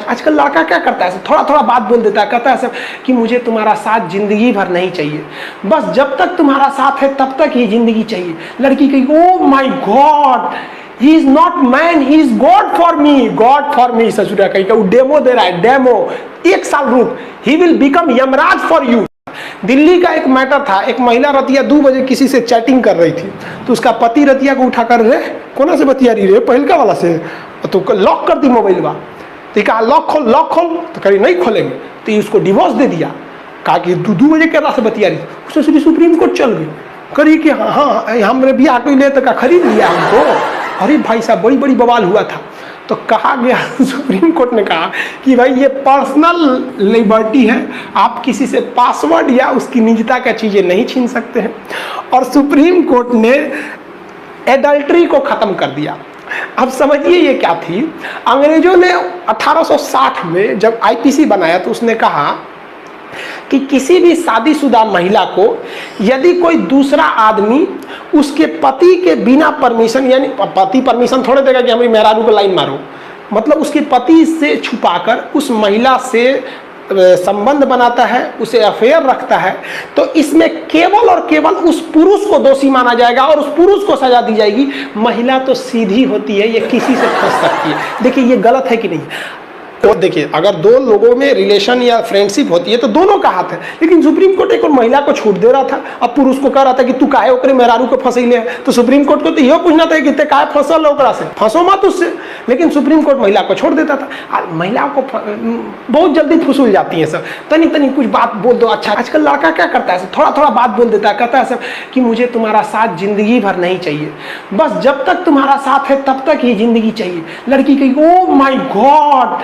आजकल लड़का क्या करता है, थोड़ा थोड़ा बात बोल देता है, कहता है सब कि मुझे तुम्हारा साथ जिंदगी भर नहीं चाहिए, बस जब तक तुम्हारा साथ है तब तक ही जिंदगी चाहिए। लड़की कही oh my God, he is not man, he is God for me, God for me. ससुरा कही वो डेमो दे रहा है, डेमो, 1 साल रुक, he will become Yamraj for you. Delhi का एक मैटर था, एक महिला रतिया 2 बजे किसी से चैटिंग कर रही थी, तो उसका पति रतिया को उठा कर, रे कोना से बतिया रही रे, पहलका वाला से, तो लॉक कर दी मोबाइल बा। तो कहा लॉक खोल, लॉक खोल, तो कही नहीं खोलेंगे, तो उसको डिवोर्स दे दिया। कहा कि 2 बजे के से बतिया रही, उसने सुप्रीम कोर्ट चल गई, करी कि हाँ हमने भी आके ले तो खरीद लिया हमको। अरे भाई साहब बड़ी बड़ी बवाल हुआ था। तो कहा गया, सुप्रीम कोर्ट ने कहा कि भाई ये पर्सनल लिबर्टी है, आप किसी से पासवर्ड या उसकी निजता का चीज़ें नहीं छीन सकते हैं। और सुप्रीम कोर्ट ने एडल्ट्री को ख़त्म कर दिया। अब समझिए ये क्या थी, अंग्रेजों ने 1860 में जब आईपीसी बनाया तो उसने कहा कि किसी भी शादीशुदा महिला को यदि कोई दूसरा आदमी उसके पति के बिना परमिशन, यानी पति परमिशन थोड़े देगा कि हमारी मेहरारू को लाइन मारो, मतलब उसके पति से छुपाकर उस महिला से संबंध बनाता है, उसे अफेयर रखता है, तो इसमें केवल और केवल उस पुरुष को दोषी माना जाएगा और उस पुरुष को सजा दी जाएगी। महिला तो सीधी होती है, ये किसी से फंस सकती है। देखिए ये गलत है कि नहीं। तो देखिए अगर 2 लोगों में रिलेशन या फ्रेंडशिप होती है तो दोनों का हाथ है, लेकिन सुप्रीम कोर्ट एक और महिला को छूट दे रहा था। अब पुरुष को कह रहा था कि तू काहे ओकरे मेहरारू को फंसैले, तो सुप्रीम कोर्ट को तो यह पूछना था कि ते काहे फंसल ओकरा से, फंसो मत उससे, लेकिन सुप्रीम कोर्ट महिला को छोड़ देता था। और महिलाओं को बहुत जल्दी फुसूल जाती है सब, तनी तनी कुछ बात बोल दो। अच्छा आजकल लड़का क्या करता है, थोड़ा थोड़ा बात बोल देता है, कहता है सब कि मुझे तुम्हारा साथ जिंदगी भर नहीं चाहिए, बस जब तक तुम्हारा साथ है तब तक ही जिंदगी चाहिए। लड़की कही oh my God,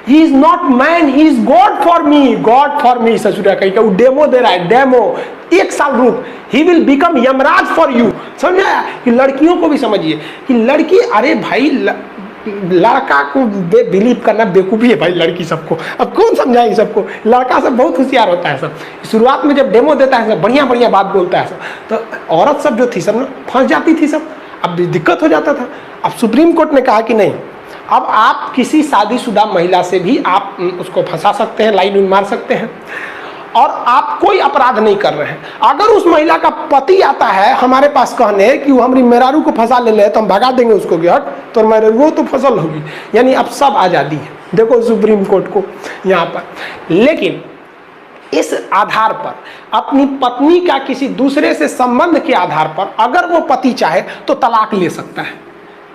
he is not man, he is God for me, God for me। ससुरा कही वो डेमो दे रहा है, डेमो, 1 साल रुक, he will become Yamraj for you। समझ आया कि लड़कियों को भी समझिए कि लड़की, अरे भाई लड़का को बिलीव करना बेवकूफ़ी है भाई लड़की सबको। अब कौन समझाएगी सबको, लड़का सब बहुत होशियार होता है। सब शुरुआत में जब डेमो देता है सब बढ़िया बढ़िया बात बोलता है सब, तो औरत सब जो थी सब ना फंस जाती थी सब, अब दिक्कत हो जाता था। अब सुप्रीम कोर्ट ने कहा कि नहीं, अब आप किसी शादीशुदा महिला से भी आप उसको फंसा सकते हैं, लाइन मार सकते हैं, और आप कोई अपराध नहीं कर रहे हैं। अगर उस महिला का पति आता है हमारे पास कहने कि वो हमारी मेहरारू को फंसा ले ले, तो हम भगा देंगे उसको कि हट तो मेहरारू वो तो फसल होगी, यानी अब सब आज़ादी है। देखो सुप्रीम कोर्ट को यहाँ पर। लेकिन इस आधार पर अपनी पत्नी का किसी दूसरे से संबंध के आधार पर अगर वो पति चाहे तो तलाक ले सकता है।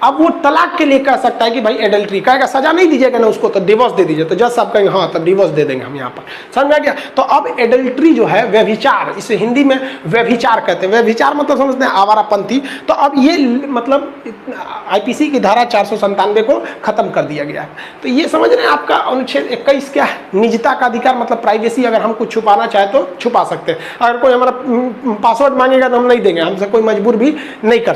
अब वो तलाक के लिए कह सकता है कि भाई एडल्ट्री, कहेगा सजा नहीं दीजिएगा ना उसको तो डिवोर्स दे दीजिए, तो जज साहब कहेंगे हाँ तब डिवोर्स दे देंगे हम यहाँ पर। समझ गया। तो अब एडल्ट्री जो है व्यभिचार, इसे हिंदी में व्यभिचार कहते हैं। व्यभिचार मतलब समझते हैं आवारापंथी। तो अब ये मतलब आईपीसी की धारा 497 को खत्म कर दिया गया है। तो ये समझ रहे हैं आपका अनुच्छेद 21 क्या है, निजता का अधिकार, मतलब प्राइवेसी। अगर हम कुछ छुपाना चाहे तो छुपा सकते हैं। अगर कोई हमारा पासवर्ड मांगेगा तो हम नहीं देंगे, हमसे कोई मजबूर भी नहीं कर